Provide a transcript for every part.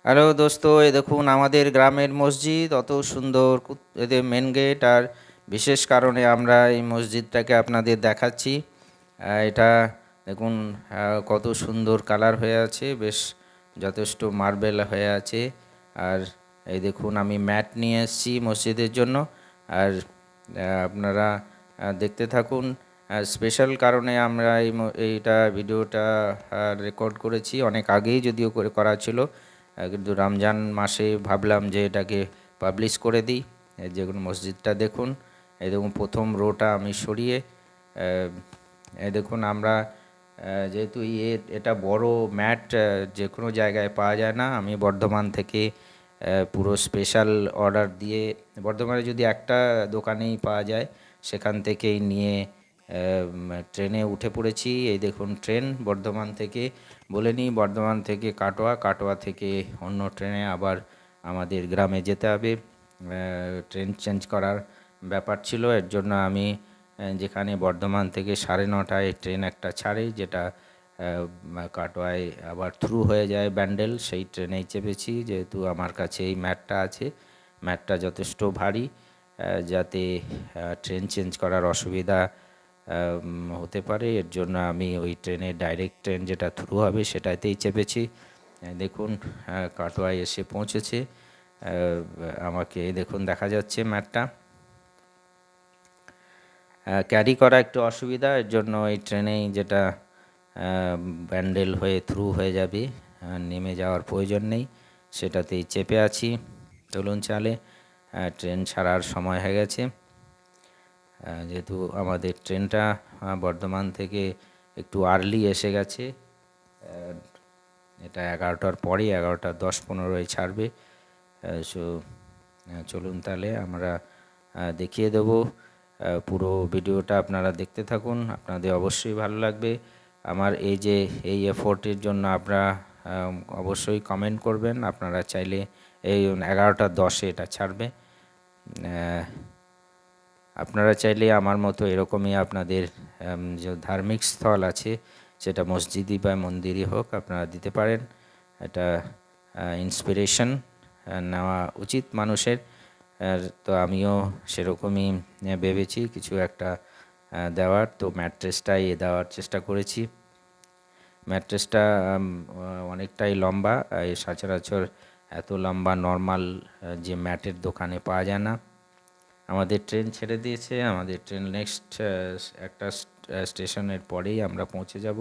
Hello দোস্ত, এই দেখুন আমাদের গ্রামের মসজিদ অত সুন্দর, এদের মেন গেট। আর বিশেষ কারণে আমরা এই মসজিদটাকে আপনাদের দেখাচ্ছি। এটা দেখুন, কত সুন্দর কালার হয়ে আছে, বেশ যথেষ্ট মার্বেল হয়ে আছে। আর এই দেখুন, আমি ম্যাট নিয়ে এসেছি মসজিদের জন্য। আর আপনারা দেখতে থাকুন। স্পেশাল কারণে আমরা এইটা ভিডিওটা রেকর্ড করেছি, অনেক আগেই যদিও করা ছিল, কিন্তু রমজান মাসে ভাবলাম যে এটাকে পাবলিশ করে দিই। এই যেগুলো মসজিদটা দেখুন, এই দেখুন প্রথম রোটা আমি সরিয়ে, এই দেখুন আমরা যেহেতু এটা বড় ম্যাট যে কোনো জায়গায় পাওয়া যায় না, আমি বর্ধমান থেকে পুরো স্পেশাল অর্ডার দিয়ে, বর্ধমানে যদি একটা দোকানেই পাওয়া যায় সেখান থেকেই নিয়ে ট্রেনে উঠে পড়েছি। এই দেখুন ট্রেন বর্ধমান থেকে, বলে নিই বর্ধমান থেকে কাটোয়া, কাটোয়া থেকে অন্য ট্রেনে আবার আমাদের গ্রামে যেতে হবে। ট্রেন চেঞ্জ করার ব্যাপার ছিল, এর জন্য আমি যেখানে বর্ধমান থেকে 9:30 ট্রেন একটা ছাড়ে, যেটা কাটোয়ায় আবার থ্রু হয়ে যায় ব্যান্ডেল, সেই ট্রেনেই চেপেছি। যেহেতু আমার কাছে এই ম্যাটটা আছে, ম্যাটটা যথেষ্ট ভারী, যাতে ট্রেন চেঞ্জ করার অসুবিধা হতে পারে, এর জন্য আমি ওই ট্রেনে, ডাইরেক্ট ট্রেন যেটা থ্রু হবে সেটাতেই চেপেছি। দেখুন কাটোয়ায় এসে পৌঁছেছে। আমাকে দেখুন দেখা যাচ্ছে ম্যাটটা ক্যারি করা একটু অসুবিধা, এর জন্য এই ট্রেনেই, যেটা ব্যান্ডেল হয়ে থ্রু হয়ে যাবে, নেমে যাওয়ার প্রয়োজন নেই, সেটাতেই চেপে আছি। চলুন চালে, ট্রেন ছাড়ার সময় হয়ে গেছে। যেহেতু আমাদের ট্রেনটা বর্ধমান থেকে একটু আর্লি এসে গেছে, এটা 11টার পরে, 11:10-15 ছাড়বে। সো চলুন তাহলে আমরা দেখিয়ে দেবো। পুরো ভিডিওটা আপনারা দেখতে থাকুন, আপনাদের অবশ্যই ভালো লাগবে। আমার এই এফোর্টের জন্য আপনারা অবশ্যই কমেন্ট করবেন। আপনারা চাইলে, এই 11:10 এটা ছাড়বে, আপনারা চাইলে আমার মতো এরকমই আপনাদের যে ধার্মিক স্থল আছে, সেটা মসজিদই বা মন্দিরই হোক, আপনারা দিতে পারেন। এটা ইন্সপিরেশন নেওয়া উচিত মানুষের। তো আমিও সেরকমই ভেবেছি কিছু একটা দেওয়ার, তো ম্যাট্রেসটাই দেওয়ার চেষ্টা করেছি। ম্যাট্রেসটা অনেকটাই লম্বা, সচরাচর এত লম্বা নর্মাল যে ম্যাটের দোকানে পাওয়া যায় না। আমাদের ট্রেন ছেড়ে দিয়েছে, আমাদের ট্রেন নেক্সট একটা স্টেশনের পরেই আমরা পৌঁছে যাব।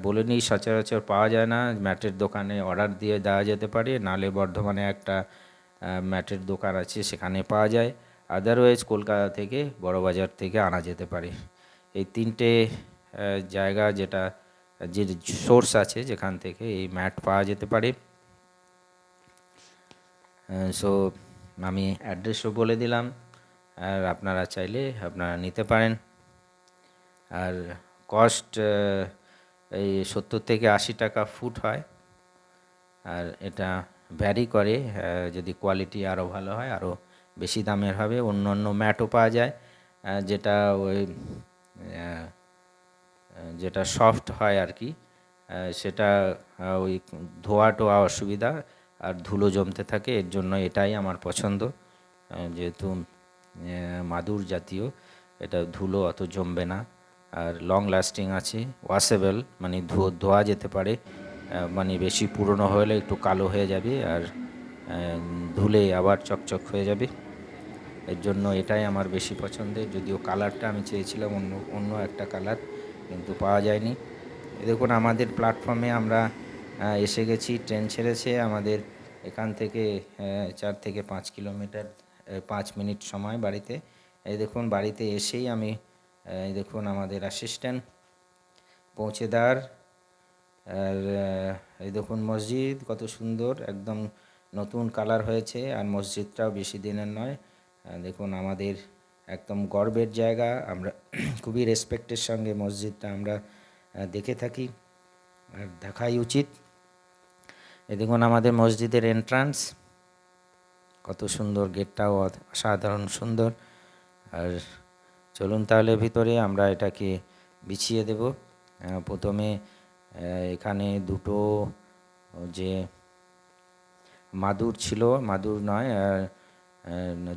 বলে নিই, সচরাচর পাওয়া যায় না, ম্যাটের দোকানে অর্ডার দিয়ে দেওয়া যেতে পারে, নালে বর্ধমানে একটা ম্যাটের দোকান আছে, সেখানে পাওয়া যায়। আদারওয়াইজ কলকাতা থেকে, বড়বাজার থেকে আনা যেতে পারে। এই তিনটে জায়গা, যেটা যে সোর্স আছে যেখান থেকে এই ম্যাট পাওয়া যেতে পারে। সো আমি অ্যাড্রেসও বলে দিলাম, আর আপনারা চাইলে আপনারা নিতে পারেন। আর কস্ট এই 70 থেকে 80 টাকা ফুট হয়। আর এটা ভ্যারি করে, যদি কোয়ালিটি আরও ভালো হয় আরও বেশি দামের হবে। অন্য অন্য ম্যাটও পাওয়া যায়, যেটা ওই যেটা সফট হয় আর কি, সেটা ওই ধোয়া টোয়া অসুবিধা আর ধুলো জমতে থাকে, এর জন্য এটাই আমার পছন্দ। যেহেতু মাদুর জাতীয়, এটা ধুলো অত জমবে না, আর লং লাস্টিং আছে, ওয়াশেবল, মানে ধোয়া যেতে পারে। মানে বেশি পুরনো হলে একটু কালো হয়ে যাবে, আর ধুলে আবার চকচক হয়ে যাবে, এর জন্য এটাই আমার বেশি পছন্দের। যদিও কালারটা আমি চেয়েছিলাম অন্য অন্য একটা কালার, কিন্তু পাওয়া যায়নি। দেখুন আমাদের প্ল্যাটফর্মে আমরা এসে গেছি, ট্রেন ছেড়েছে আমাদের এখান থেকে 4 থেকে 5 কিলোমিটার, 5 মিনিট সময় বাড়িতে। এই দেখুন বাড়িতে এসেই আমি, এই দেখুন আমাদের অ্যাসিস্ট্যান্ট পৌঁছে দেওয়ার। আর এই দেখুন মসজিদ কত সুন্দর, একদম নতুন কালার হয়েছে, আর মসজিদটাও বেশি দিনের নয়। দেখুন আমাদের একদম গর্বের জায়গা, আমরা খুবই রেসপেক্টের সঙ্গে মসজিদটা আমরা দেখে থাকি, আর দেখাই উচিত। এই দেখুন আমাদের মসজিদের এন্ট্রান্স, কত সুন্দর, গেটটাও অসাধারণ সুন্দর। আর চলুন তাহলে ভিতরে আমরা এটাকে বিছিয়ে দেব। প্রথমে এখানে দুটো যে মাদুর ছিল, মাদুর নয়,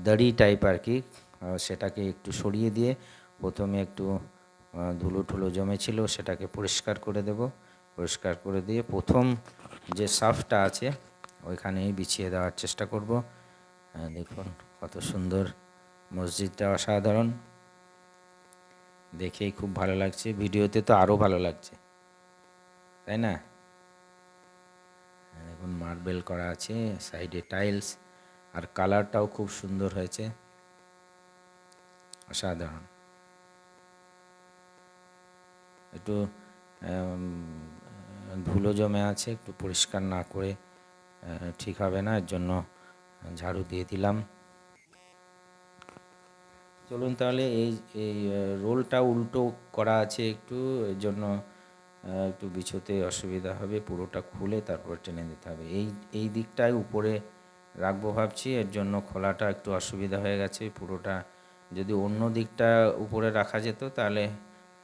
দড়ি টাইপ আর কি, সেটাকে একটু সরিয়ে দিয়ে প্রথমে একটু ধুলো ঠুলো জমেছিল সেটাকে পরিষ্কার করে দেব। পরিষ্কার করে দিয়ে প্রথম যে সাফটা আছে ওইখানেই বিছিয়ে দেওয়ার চেষ্টা করব। দেখুন কত সুন্দর, মসজিদটা অসাধারণ, দেখেই খুব ভালো লাগছে, ভিডিওতে তো আরও ভালো লাগছে, তাই না? দেখুন মার্বেল করা আছে, সাইডে টাইলস, আর কালারটাও খুব সুন্দর হয়েছে, অসাধারণ। একটু ধুলো জমে আছে, একটু পরিষ্কার না করে ঠিক হবে না, এর জন্য ঝাড়ু দিয়ে দিলাম। চলুন তাহলে এই এই রোলটা উল্টো করা আছে একটু, এর জন্য একটু বিছোতে অসুবিধা হবে, পুরোটা খুলে তারপর টেনে দিতে হবে। এই দিকটায় উপরে রাখবো ভাবছি, এর জন্য খোলাটা একটু অসুবিধা হয়ে গেছে। পুরোটা যদি অন্য দিকটা উপরে রাখা যেত তাহলে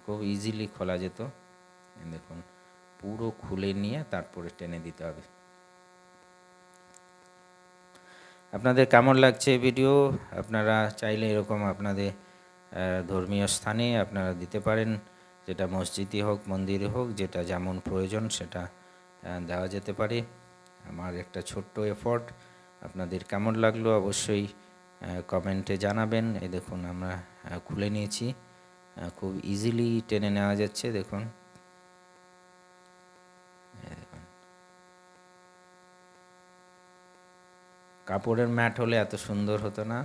খুব ইজিলি খোলা যেত। দেখুন পুরো খুলে নিয়ে তারপরে টেনে দিতে হবে। আপনাদের কেমন লাগছে ভিডিও? আপনারা চাইলে এরকম আপনাদের ধর্মীয় স্থানে আপনারা দিতে পারেন, যেটা মসজিদই হোক মন্দিরে হোক, যেটা যেমন প্রয়োজন সেটা দেওয়া যেতে পারে। আমার একটা ছোট্ট এফর্ট, আপনাদের কেমন লাগলো অবশ্যই কমেন্টে জানাবেন। এই দেখুন আমরা খুলে নিয়েছি, খুব ইজিলি টেনে নেওয়া যাচ্ছে। দেখুন কাপড়ের ম্যাট হলে এত সুন্দর হতো না,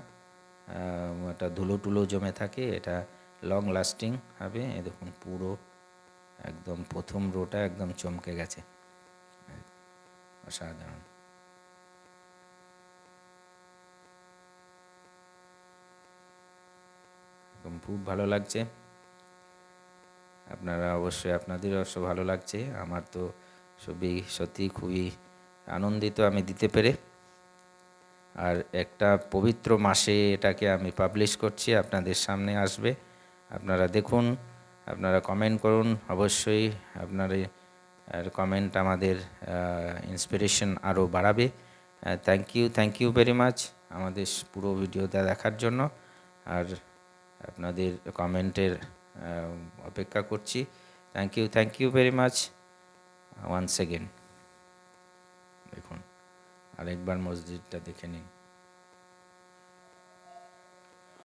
এটা ধুলো টুলো জমে থাকে, এটা লং লাস্টিং হবে। এই দেখুন পুরো একদম প্রথম রোটা একদম চমকে গেছে, অসাধারণ। একদম খুব ভালো লাগছে, আপনারা অবশ্যই, আপনাদের অবশ্য ভালো লাগছে। আমার তো সত্যি খুবই আনন্দিত আমি দিতে পেরে। আর একটা পবিত্র মাসে এটাকে আমি পাবলিশ করছি, আপনাদের সামনে আসবে, আপনারা দেখুন, আপনারা কমেন্ট করুন অবশ্যই। আপনার কমেন্ট আমাদের ইন্সপিরেশন আরও বাড়াবে। থ্যাংক ইউ ভেরি মাচ আমাদের পুরো ভিডিওটা দেখার জন্য, আর আপনাদের কমেন্টের অপেক্ষা করছি। Thank you very much once again. দেখুন আরেকবার মসজিদটা দেখে নিন।